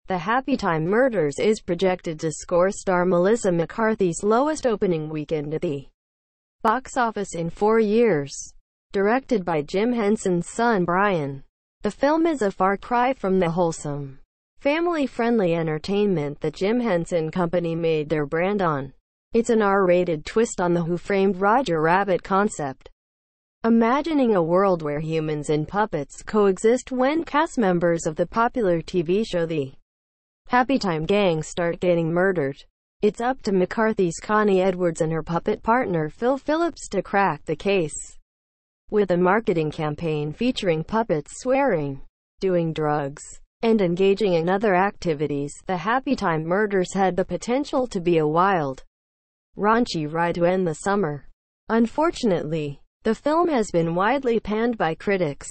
The Happytime Murders is projected to score star Melissa McCarthy's lowest opening weekend at the box office in 4 years. Directed by Jim Henson's son Brian, the film is a far cry from the wholesome, family-friendly entertainment that Jim Henson Company made their brand on. It's an R-rated twist on the Who Framed Roger Rabbit concept, imagining a world where humans and puppets coexist when cast members of the popular TV show The Happytime Gang start getting murdered. It's up to McCarthys Connie Edwards and her puppet partner Phil Phillips to crack the case. With a marketing campaign featuring puppets swearing, doing drugs, and engaging in other activities, the Happytime Murders had the potential to be a wild, raunchy ride to end the summer. Unfortunately, the film has been widely panned by critics,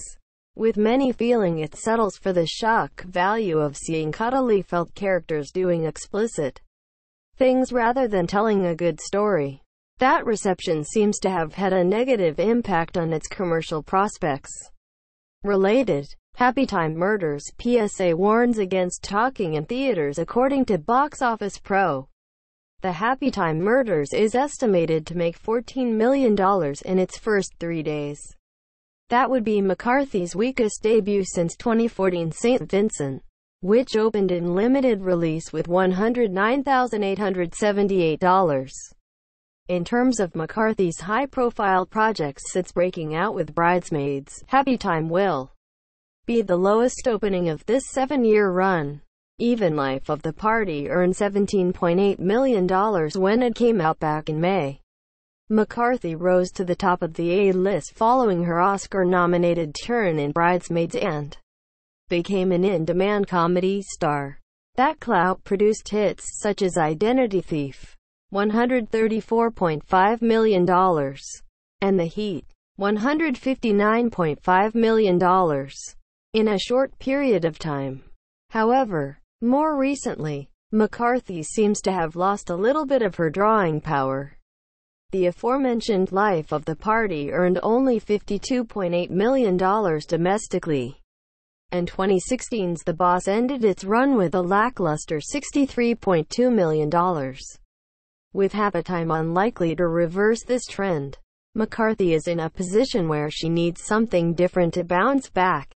with many feeling it settles for the shock value of seeing cuddly felt characters doing explicit things rather than telling a good story. That reception seems to have had a negative impact on its commercial prospects. Related, Happytime Murders PSA warns against talking in theaters. According to Box Office Pro, the Happytime Murders is estimated to make $14 million in its first 3 days. That would be McCarthy's weakest debut since 2014 St. Vincent, which opened in limited release with $109,878. In terms of McCarthy's high-profile projects since breaking out with Bridesmaids, Happytime will be the lowest opening of this 7-year run. Even Life of the Party earned $17.8 million when it came out back in May. McCarthy rose to the top of the A-list following her Oscar-nominated turn in Bridesmaids and became an in-demand comedy star. That clout produced hits such as Identity Thief, $134.5 million, and The Heat, $159.5 million, in a short period of time. However, more recently, McCarthy seems to have lost a little bit of her drawing power. The aforementioned Life of the Party earned only $52.8 million domestically, and 2016's The Boss ended its run with a lackluster $63.2 million. With Happytime unlikely to reverse this trend, McCarthy is in a position where she needs something different to bounce back.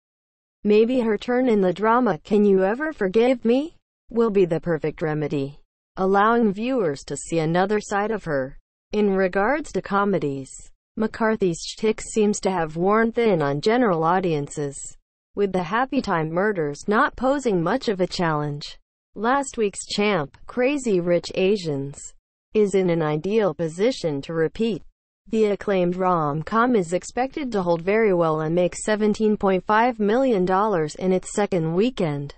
Maybe her turn in the drama Can You Ever Forgive Me? Will be the perfect remedy, allowing viewers to see another side of her. In regards to comedies, McCarthy's schtick seems to have worn thin on general audiences, with the Happytime Murders not posing much of a challenge. Last week's champ, Crazy Rich Asians, is in an ideal position to repeat. The acclaimed rom-com is expected to hold very well and make $17.5 million in its second weekend.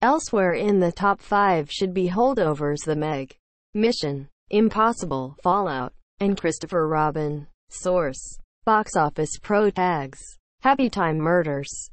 Elsewhere in the top 5 should be Holdovers, The Meg, Mission Impossible, Fallout, and Christopher Robin. Source: Box Office Pro. Tags: Happytime Murders.